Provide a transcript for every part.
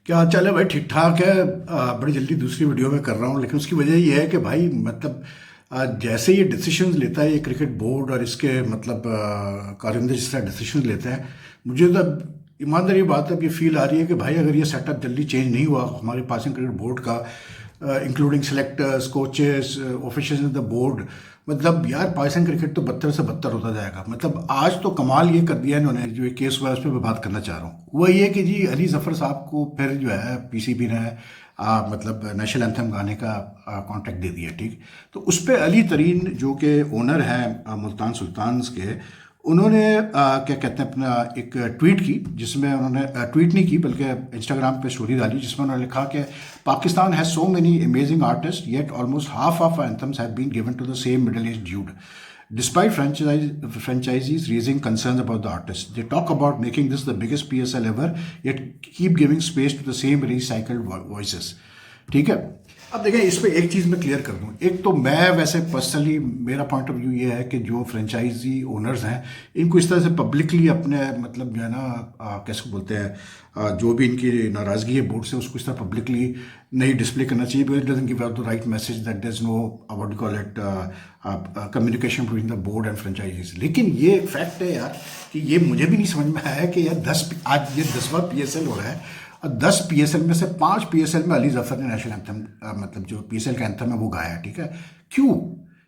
क्या हाल चाल है भाई? ठीक ठाक है। बड़ी जल्दी दूसरी वीडियो में कर रहा हूँ, लेकिन उसकी वजह ये है कि भाई मतलब जैसे ये डिसीशंस लेता है ये क्रिकेट बोर्ड और इसके मतलब कारिंदे जिस तरह डिसीशंस लेते हैं, मुझे तो अब ईमानदारी बात है, अब ये फील आ रही है कि भाई अगर ये सेटअप जल्दी चेंज नहीं हुआ हमारे पासिंग क्रिकेट बोर्ड का, including selectors, coaches, officials in the board, मतलब यार पाकिस्तान क्रिकेट तो बदतर से बदतर होता जाएगा। मतलब आज तो कमाल ये कर दिया इन्होंने, जो ये केस हुआ है उस पर मैं बात करना चाह रहा हूँ। वो ये कि जी अली जफर साहब को फिर जो है पीसीबी ने मतलब नेशनल एंथम गाने का कॉन्ट्रैक्ट दे दिया, ठीक। तो उस पर अली तरीन जो कि ओनर हैं मुल्तान सुल्तान्स के, उन्होंने क्या कहते हैं अपना एक ट्वीट की, जिसमें उन्होंने ट्वीट नहीं की बल्कि इंस्टाग्राम पे स्टोरी डाली, जिसमें उन्होंने लिखा कि Pakistan has so many amazing artists yet almost half of anthems have been given to the same middle age dude despite franchisees raising concerns about the artists. They talk about making this the biggest PSL ever, yet keep giving space to the same recycled voices. ठीक है। अब देखें, इस पे एक चीज़ मैं clear कर दूं। एक तो मैं वैसे पर्सनली मेरा पॉइंट ऑफ व्यू ये है कि जो फ्रेंचाइजी ओनर्स हैं इनको इस तरह से पब्लिकली अपने मतलब जो है ना कैसे बोलते हैं, जो भी इनकी नाराज़गी है बोर्ड से उसको इस तरह पब्लिकली नहीं डिस्प्ले करना चाहिए, because it doesn't give out the right message that there is no what you call it communication between the board and franchisees. लेकिन ये फैक्ट है यार कि ये मुझे भी नहीं समझ में आया कि यार आज ये 10वां PSL हो रहा है और 10 PSL में से 5 PSL में अली जफर ने नेशनल एंथम मतलब जो PSL का एंथम है वो गाया है, ठीक है। क्यों?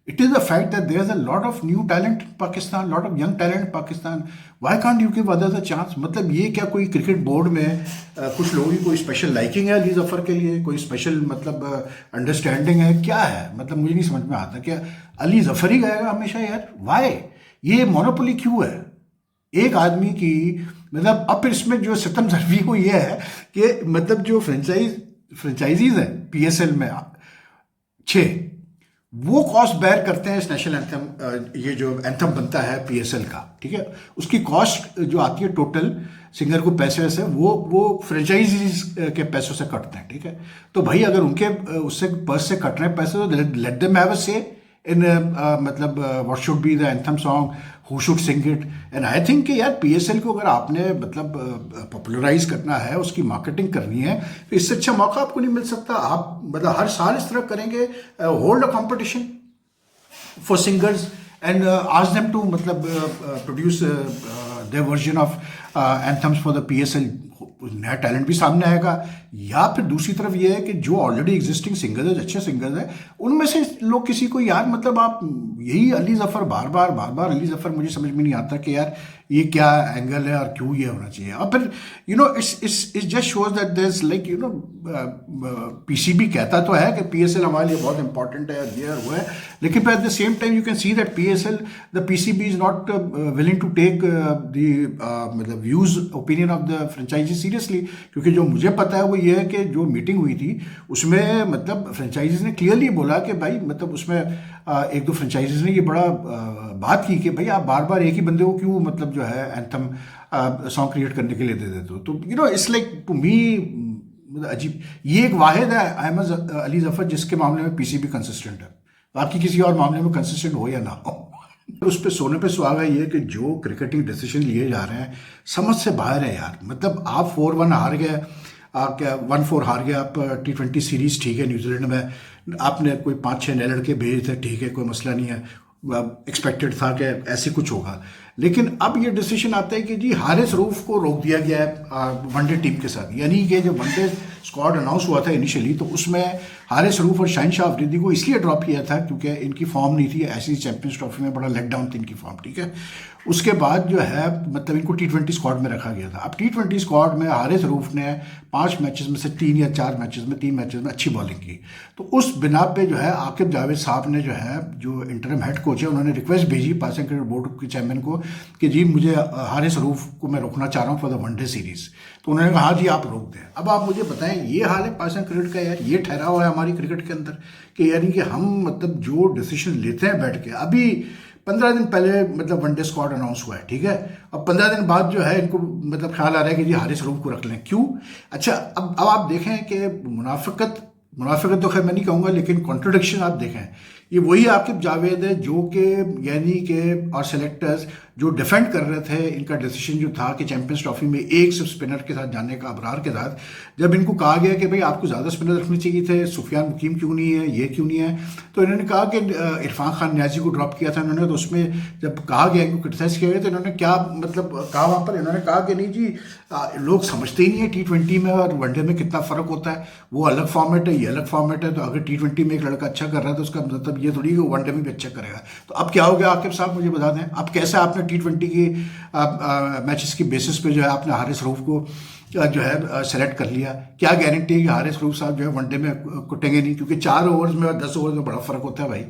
It is the fact that there is a lot of new talent Pakistan, lot of young talent Pakistan. Why can't you give others a chance? मतलब ये क्या कोई क्रिकेट बोर्ड में कुछ लोगों की कोई स्पेशल लाइकिंग है अली जफर के लिए, कोई स्पेशल मतलब अंडरस्टैंडिंग है, क्या है? मतलब मुझे नहीं समझ में आता कि अली जफर ही गाएगा हमेशा यार। वाई? ये मोनोपोली क्यों है एक आदमी की? मतलब अब फिर इसमें जो सितम जरवी को ये है कि मतलब जो फ्रेंचाइजीज है PSL में 6, वो कॉस्ट बेयर करते हैं इस नेशनल एंथम, ये जो एंथम बनता है PSL का, ठीक है। उसकी कॉस्ट जो आती है टोटल सिंगर को पैसे से वो फ्रेंचाइजीज के पैसों से कटते हैं, ठीक है। तो भाई अगर उनके उससे पर्स से कट रहे हैं पैसे तो लेट देम हैव अ से इन मतलब what should be the anthem song, who should sing it. And I think कि यार PSL को अगर आपने मतलब पॉपुलराइज करना है, उसकी मार्केटिंग करनी है, तो इससे अच्छा मौका आपको नहीं मिल सकता। आप मतलब हर साल इस तरह करेंगे, hold a competition for singers and ask them to मतलब produce their version of anthems for the PSL। नया टैलेंट भी सामने आएगा। या फिर दूसरी तरफ ये है कि जो ऑलरेडी एग्जिस्टिंग सिंगर्स है, अच्छे सिंगर्स हैं, उनमें से लोग किसी को यार मतलब आप यही अली जफर बार बार अली जफर, मुझे समझ में नहीं आता कि यार ये क्या एंगल है और क्यों ये होना चाहिए। और फिर you know it's just shows that there is like you know PCB कहता तो है कि PSL हमारे लिए बहुत इंपॉर्टेंट है, ये और वो है, लेकिन at the same time you can see that the PCB is not willing to take the मतलब views opinion of the franchise seriously. क्योंकि जो मुझे पता है वो ये है कि जो मीटिंग हुई थी उसमें मतलब फ्रेंचाइजीज ने क्लियरली बोला कि भाई मतलब उसमें एक दो फ्रेंचाइजीज ने ये बड़ा बात की कि भाई आप बार बार एक ही बंदे को क्यों मतलब जो है एंथम सॉन्ग क्रिएट करने के लिए दे देते हो। तो you know it's like to me अजीब। ये एक वाहिद है अहमद अली जफर जिसके मामले में PCB कंसिस्टेंट है, बाकी किसी और मामले में कंसिस्टेंट हो या ना हो। उस पर सोने पे सुहागा ये कि जो क्रिकेटिंग डिसीजन लिए जा रहे हैं समझ से बाहर है यार। मतलब आप 4-1 हार गए, क्या 1-4 हार गए आप T20 सीरीज, ठीक है। न्यूजीलैंड में आपने कोई 5-6 नए लड़के भेजे थे, ठीक है, कोई मसला नहीं है, एक्सपेक्टेड था कि ऐसे कुछ होगा। लेकिन अब ये डिसीजन आता है कि जी हारिस रऊफ को रोक दिया गया है वनडे टीम के साथ। यानी कि जब वनडे स्क्वाड अनाउंस हुआ था इनिशियली, तो उसमें हारिस रऊफ और शाहिनशाह अफरीदी को इसलिए ड्रॉप किया था क्योंकि इनकी फॉर्म नहीं थी, ऐसी चैंपियंस ट्रॉफी में बड़ा लेट डाउन थी इनकी फॉर्म, ठीक है। उसके बाद जो है मतलब इनको T20 स्क्वाड में रखा गया था। अब T20 स्क्वाड में हारिस रऊफ ने 5 मैचेस में से 3 या 4 मैचेस में 3 मैचेस में अच्छी बॉलिंग की। तो उस बिना पे जो है आकिब जावेद साहब ने जो है जो इंटरिम हेड कोच है उन्होंने रिक्वेस्ट भेजी पाकिस्तान क्रिकेट बोर्ड के चेयरमैन को कि जी मुझे हारिस रऊफ को मैं रोकना चाह रहा हूँ फॉर द वनडे सीरीज। तो उन्होंने कहा हाँ जी आप रोक दें। अब आप मुझे बताएं, ये हाल है पाकिस्तान क्रिकेट का यार, ये ठहरा हुआ है हमारी क्रिकेट के अंदर कि यानी कि हम मतलब जो डिसीजन लेते हैं बैठ के, अभी 15 दिन पहले मतलब वनडे स्क्वाड अनाउंस हुआ है, ठीक है। अब 15 दिन बाद जो है इनको मतलब ख्याल आ रहा है कि जी हारिस रऊफ को रख लें। क्यों? अच्छा अब आप देखें कि मुनाफिकत तो खैर मैं नहीं कहूँगा, लेकिन कॉन्ट्रोडिक्शन आप देखें, ये वही आकिब जावेद है जो कि यानी कि और सेलेक्टर्स जो डिफेंड कर रहे थे, इनका डिसीजन जो था कि चैंपियंस ट्रॉफी में एक सिर्फ स्पिनर के साथ जाने का, अबरार के साथ, जब इनको कहा गया कि भाई आपको ज़्यादा स्पिनर रखने चाहिए थे, सुफियान मुकीम क्यों नहीं है, ये क्यों नहीं है, तो इन्होंने कहा कि इरफान खान न्याजी को ड्रॉप किया था इन्होंने, तो उसमें जब कहा गया, इनको क्रिटिसाइज किया गया, तो इन्होंने क्या मतलब कहा वहाँ पर, इन्होंने कहा कि नहीं जी लोग समझते ही नहीं है T20 में और वनडे में कितना फ़र्क होता है, वो अलग फॉर्मेट है, ये अलग फॉर्मेट है, तो अगर T20 में एक लड़का अच्छा कर रहा है तो उसका मतलब ये थोड़ी कि वो वनडे में भी अच्छा करेगा। तो अब क्या हो गया आकिब साहब, मुझे बता दें, अब कैसे आपने T20 की मैचेस की बेसिस पे जो है आपने हारिस रऊफ को जो है सेलेक्ट कर लिया? क्या गारंटी है कि हारिस रऊफ साहब जो है वनडे में कुटेंगे नहीं, क्योंकि 4 ओवर्स में और 10 ओवर्स में बड़ा फ़र्क होता है भाई।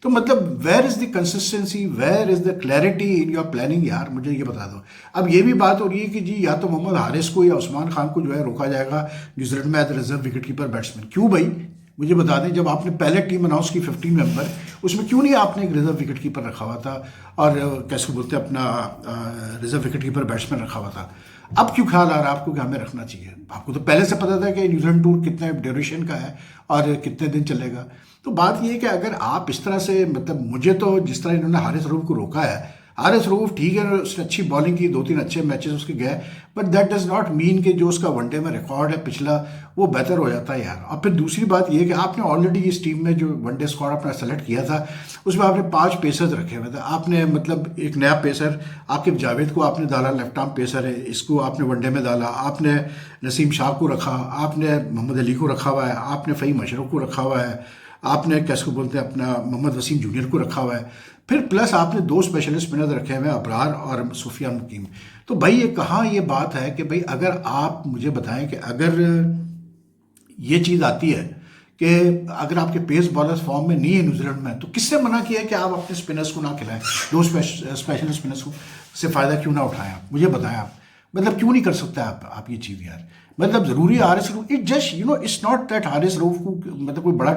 तो मतलब where is the consistency, where is the clarity in your planning यार, मुझे ये बता दो। अब ये भी बात हो रही है कि जी या तो मोहम्मद हारिस को या उस्मान खान को जो है रोका जाएगा न्यूजीलैंड में as reserve wicket keeper batsman. क्यों भाई, मुझे बता दें, जब आपने पहले टीम अनाउंस की 15 मेंबर, उसमें क्यों नहीं आपने एक रिजर्व विकेट कीपर रखा हुआ था और कैसे बोलते हैं अपना रिजर्व विकेट कीपर बैट्समैन रखा हुआ था? अब क्यों ख्याल आ रहा है आपको कि हमें रखना चाहिए? आपको तो पहले से पता था कि न्यूजीलैंड टूर कितने ड्यूरेशन का है और कितने दिन चलेगा। तो बात ये है कि अगर आप इस तरह से, मतलब मुझे तो जिस तरह इन्होंने हारिस रऊफ को रोका है, हारिस रऊफ ठीक है, उसने अच्छी बॉलिंग की, 2-3 अच्छे मैचेस उसके गए, but that does not mean कि जो उसका वनडे में रिकॉर्ड है पिछला वो बेहतर हो जाता है यार। और फिर दूसरी बात ये है कि आपने ऑलरेडी इस टीम में जो वनडे स्क्वाड अपना सेलेक्ट किया था उसमें आपने 5 पेसर्स रखे हुए थे। आपने मतलब एक नया पेसर आकिब जावेद को आपने डाला, लेफ्ट आर्म पेसर है, इसको आपने वनडे में डाला, आपने नसीम शाह को रखा, आपने मोहम्मद अली को रखा हुआ है, आपने फ़हीम अशरफ को रखा हुआ है, आपने कैसे बोलते हैं अपना मोहम्मद वसीम जूनियर को रखा हुआ है, फिर प्लस आपने 2 स्पेशलिस्ट स्पिनर रखे हुए हैं, अबरार और सुफियान मुकीम। तो भाई ये कहाँ ये बात है कि भाई अगर आप मुझे बताएं कि अगर ये चीज़ आती है कि अगर आपके पेस बॉलर्स फॉर्म में नहीं है न्यूजीलैंड में, तो किसने मना किया है कि आप अपने स्पिनर्स को ना खिलाएं, 2 स्पेशल स्पिनर्स को से फ़ायदा क्यों ना उठाएं? आप मुझे बताएं, आप मतलब क्यों नहीं कर सकते आप ये चीज़ यार? मतलब ज़रूरी Haris Rauf, it just it's not that Haris Rauf को मतलब कोई बड़ा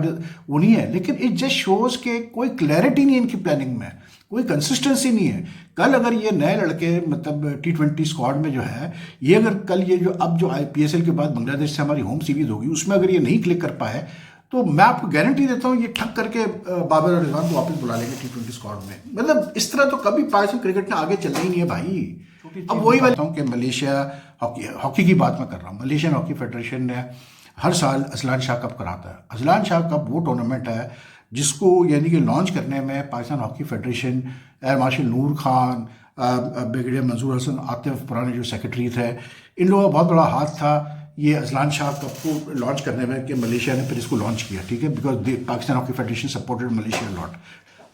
वो नहीं है, लेकिन इट जस्ट शोज़ के कोई क्लैरिटी नहीं है इनकी प्लानिंग में, कोई कंसिस्टेंसी नहीं है। कल अगर ये नए लड़के मतलब T20 स्क्वाड में जो है, ये अगर कल ये जो अब जो IPSL के बाद बांग्लादेश से हमारी होम सीरीज होगी उसमें अगर ये नहीं क्लिक कर पाए, तो मैं आपको गारंटी देता हूँ ये ठक करके बाबर और रिजवान को वापस बुला लेंगे T20 स्क्वाड में। मतलब इस तरह तो कभी पाकिस्तान क्रिकेट ने आगे चलना ही नहीं है भाई। अब वही बात हूँ कि मलेशिया हॉकी की बात मैं कर रहा हूँ, मलेशियन हॉकी फेडरेशन ने हर साल अजलान शाह कप कराता है। अजलान शाह कप वो टूर्नामेंट है जिसको यानी कि लॉन्च करने में Pakistan hockey federation, air marshal Noor Khan, brigadier Manzoor Hasan Atif पुराने जो सेक्रेटरी थे, इन लोगों का बहुत बड़ा हाथ था ये अजलान शाह कप को लॉन्च करने में कि मलेशिया ने फिर इसको लॉन्च किया, ठीक है, because Pakistan hockey federation supported Malaysia lot.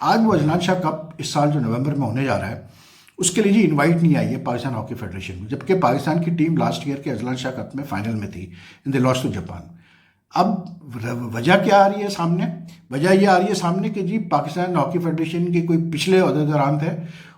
आज वो अजलान शाह कप इस साल जो नवंबर में होने जा रहा है उसके लिए जी इनवाइट नहीं आई है पाकिस्तान हॉकी फेडरेशन में, जबकि पाकिस्तान की टीम लास्ट ईयर के अजलान शाह कप में फाइनल में थी in the loss to Japan. अब वजह क्या आ रही है सामने? वजह ये आ रही है सामने कि जी पाकिस्तान हॉकी फेडरेशन के कोई पिछले अहदेदारान थे,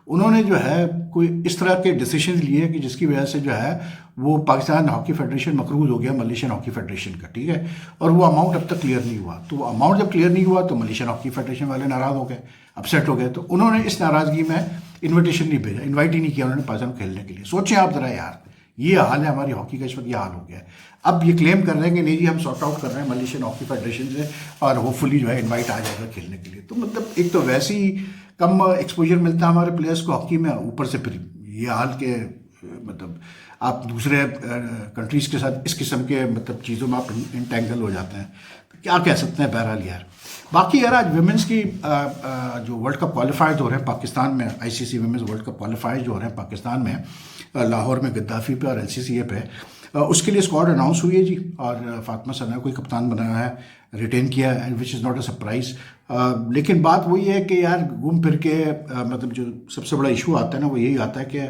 उन्होंने जो है कोई इस तरह के डिसीजन लिए कि जिसकी वजह से जो है वो पाकिस्तान हॉकी फेडरेशन मकरूज हो गया मलेशियन हॉकी फेडरेशन का, ठीक है, और वो अमाउंट अब तक क्लियर नहीं हुआ। तो वो अमाउंट जब क्लियर नहीं हुआ तो मलेशियन हॉकी फेडरेशन वाले नाराज़ हो गए, अपसेट हो गए, तो उन्होंने इस नाराज़गी में इन्विटेशन नहीं भेजा, इन्वाइट ही नहीं किया उन्होंने पाकिस्तान को खेलने के लिए। सोचें आप ज़रा यार, ये हाल है हमारी हॉकी का, इस वक्त ये हाल हो गया है। अब ये क्लेम कर रहे हैं कि नहीं जी हम सॉर्ट आउट कर रहे हैं मलेशियन हॉकी फेडरेशन से और होपफुली जो है इनवाइट आ जाएगा खेलने के लिए। तो मतलब एक तो वैसे ही कम एक्सपोजर मिलता है हमारे प्लेयर्स को हॉकी में, ऊपर से फिर ये हाल के मतलब आप दूसरे कंट्रीज़ के साथ इस किस्म के मतलब चीज़ों में आप इंटेंगल हो जाते हैं, तो क्या कह सकते हैं बहरहाल यार। बाकी यार आज वुमेंस की जो वर्ल्ड कप क्वालिफाइज हो रहे हैं पाकिस्तान में, ICC women's world cup qualifies जो हो रहे हैं पाकिस्तान में, लाहौर में गद्दाफी पे और LCCA पे, उसके लिए स्क्वाड अनाउंस हुई है जी, और फातिमा सना को कप्तान बनाया है, रिटेन किया है, which is not a surprise. लेकिन बात वही है कि यार घूम फिर के मतलब जो सबसे बड़ा इशू आता है ना वो यही आता है कि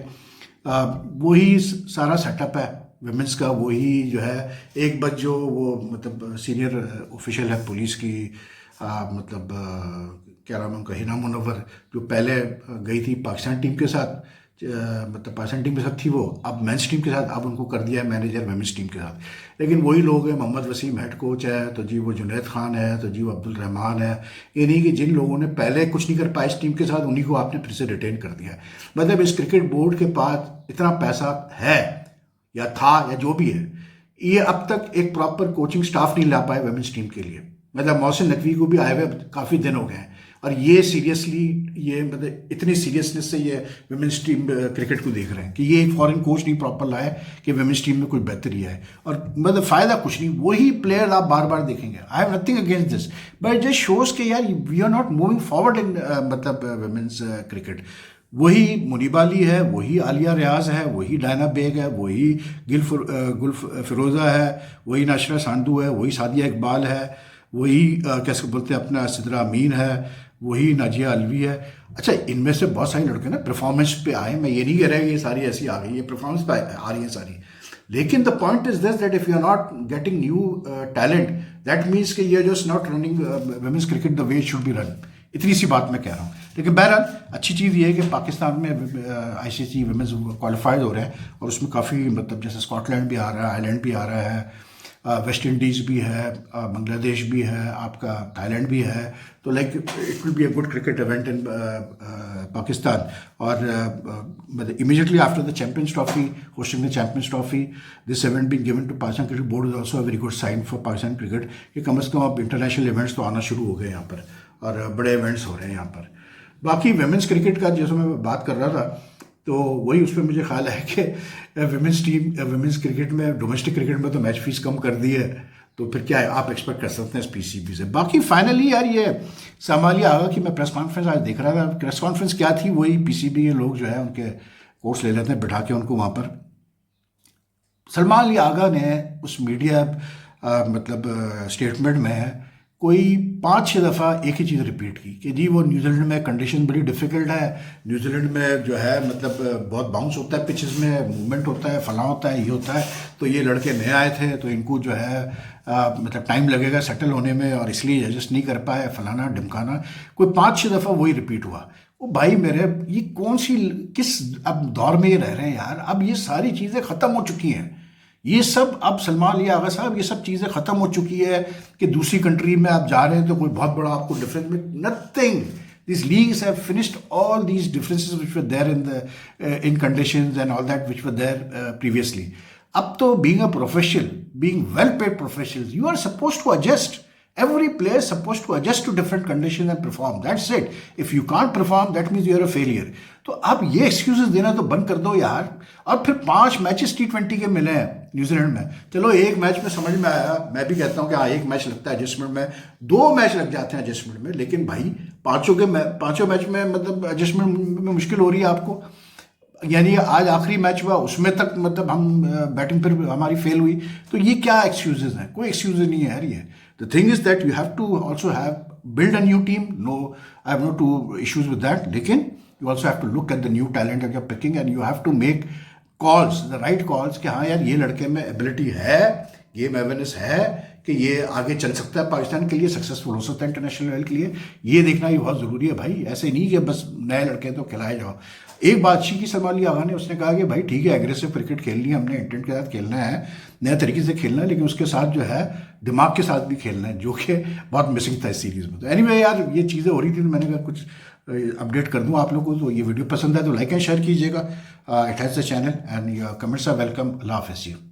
वही सारा सेटअप है वुमेंस का, वही जो है एक बज जो वो मतलब सीनियर ऑफिशियल है पुलिस की, मतलब क्या नाम है उनका, हिना मुनव्वर, जो पहले गई थी पाकिस्तान टीम के साथ, मतलब पाकिस्तान टीम के साथ थी वो, अब मेंस टीम के साथ, अब उनको कर दिया है मैनेजर वुमेंस टीम के साथ। लेकिन वही लोग हैं, मोहम्मद वसीम हेड कोच है, तो जी वो जुनैद खान है, तो जी वो अब्दुल रहमान है, ये नहीं कि जिन लोगों ने पहले कुछ नहीं कर पाया इस टीम के साथ उन्हीं को आपने फिर से रिटेन कर दिया है। मतलब इस क्रिकेट बोर्ड के पास इतना पैसा है या था या जो भी है, ये अब तक एक प्रॉपर कोचिंग स्टाफ नहीं ला पाए वुमेंस टीम के लिए। मतलब मोहसिन नकवी को भी आए हुए काफ़ी दिन हो गए हैं, और ये सीरियसली, ये मतलब इतनी सीरियसनेस से ये वुमेन्स टीम क्रिकेट को देख रहे हैं कि ये एक फॉरेन कोच नहीं प्रॉपर लाया कि वुमेन्स टीम में कोई बेहतरी आए, और मतलब फ़ायदा कुछ नहीं, वही प्लेयर आप बार बार देखेंगे। I have nothing against this, but just shows के यार we are not moving forward in मतलब वुमेन्स क्रिकेट। वही मुनीबा अली है, वही आलिया रियाज है, वही डायना बेग है, वही गुल फिरोज़ा है, वही नाशरा सांडू है, वही सादिया इकबाल है, वही कैसे बोलते हैं अपना सिद्रा अमीन है, वही नाजिया अलवी है। अच्छा, इनमें से बहुत सारे लड़के ना परफॉर्मेंस पे आए, मैं ये नहीं कह रहा ये सारी ऐसी आ गई, ये परफॉर्मेंस पे आ रही हैं सारी, लेकिन the point is this that if you are not getting new talent, that means कि you are just not running women's cricket the way it should be run. इतनी सी बात मैं कह रहा हूँ। लेकिन बहरहाल अच्छी चीज़ ये है कि पाकिस्तान में ICC वुमेन्स क्वालिफाइड हो रहे हैं, और उसमें काफ़ी मतलब जैसे स्कॉटलैंड भी आ रहा है, आयरलैंड भी आ रहा है, वेस्ट इंडीज़ भी है, बांग्लादेश भी है, आपका थाईलैंड भी है। तो like it will be a good cricket event in Pakistan. और मतलब immediately after the Champions Trophy, hosting the Champions Trophy, this event being given to Pakistan cricket board is also a very good sign for Pakistan cricket कि कम से कम अब international events तो आना शुरू हो गए यहाँ पर, और बड़े इवेंट्स हो रहे हैं यहाँ पर। बाकी वुमेन्स क्रिकेट का जैसे मैं बात कर रहा था, तो वही उस पर मुझे ख्याल है कि वुमेन्स क्रिकेट में, डोमेस्टिक क्रिकेट में तो मैच फीस कम कर दी है, तो फिर क्या है, आप एक्सपेक्ट कर सकते हैं इस PCB से। बाकी फाइनली यार ये संभालिए आगा कि मैं प्रेस कॉन्फ्रेंस आज देख रहा था, प्रेस कॉन्फ्रेंस क्या थी, वही PCB के लोग जो है उनके कोर्स ले लेते हैं बिठा के उनको वहाँ पर। सलमान अली आगा ने उस मीडिया मतलब स्टेटमेंट में कोई 5-6 दफ़ा एक ही चीज़ रिपीट की कि जी वो न्यूजीलैंड में कंडीशन बड़ी डिफ़िकल्ट है, न्यूजीलैंड में जो है मतलब बहुत बाउंस होता है, पिचेस में मूवमेंट होता है, फलां होता है, ये होता है, तो ये लड़के नए आए थे तो इनको जो है मतलब टाइम लगेगा सेटल होने में, और इसलिए एडजस्ट नहीं कर पाए, फलाना ढिमकाना। कोई 5-6 दफ़ा वही रिपीट हुआ। वो भाई मेरे, ये कौन सी किस अब दौर में ये रह रहे हैं यार, अब ये सारी चीज़ें ख़त्म हो चुकी हैं। ये सब अब सलमान अली आगा साहब, ये सब चीज़ें ख़त्म हो चुकी है कि दूसरी कंट्री में आप जा रहे हैं तो कोई बहुत बड़ा आपको डिफरेंस में, nothing. These leagues have finished all these differences which were there in the in conditions and all that which were there previously. अब तो being a professional, being well-paid professionals, you are supposed to adjust. Every player is supposed to adjust to different conditions and perform. That's it. If you can't perform, that means you are a failure. तो आप ये excuses देना तो बंद कर दो यार। और फिर 5 मैचेस T20 के मिले हैं न्यूजीलैंड में, चलो एक मैच में समझ में आया, मैं भी कहता हूँ कि हाँ एक मैच लगता है एडजस्टमेंट में, 2 मैच लग जाते हैं एडजस्टमेंट में, लेकिन भाई पाँचों मैच में मतलब एडजस्टमेंट में मुश्किल हो रही है आपको। यानी आज आखिरी मैच हुआ उसमें तक मतलब हम बैटिंग फिर हमारी फेल हुई, तो ये क्या एक्सक्यूजेज हैं? कोई एक्सक्यूज नहीं है यार ये। The thing is that you have to also have build a new team, no I have no to issues with that, लेकिन you also have to look at the new talent that you're picking and you have to make calls, the right calls कि हाँ यार ये लड़के में ability है, game awareness है कि ये आगे चल सकता है, पाकिस्तान के लिए सक्सेसफुल हो सकता है इंटरनेशनल लेवल के लिए। ये देखना भी बहुत ज़रूरी है भाई, ऐसे नहीं कि बस नए लड़के तो खिलाए जाओ। एक बात अच्छी की सलमान अली आगा ने, उसने कहा कि भाई ठीक है एग्रेसिव क्रिकेट खेलनी है, हमने इंटेंट के साथ खेलना है, नए तरीके से खेलना है, लेकिन उसके साथ जो है दिमाग के साथ भी खेलना है, जो कि बहुत मिसिंग था इस सीरीज़ में। तो एनीवे यार ये चीज़ें हो रही थी, तो मैंने कहा कुछ अपडेट कर दूँ आप लोगों को। तो ये वीडियो पसंद है तो लाइक एंड शेयर कीजिएगा, it has the channel and your comments are welcome. अल्लाह हाफ़िज़।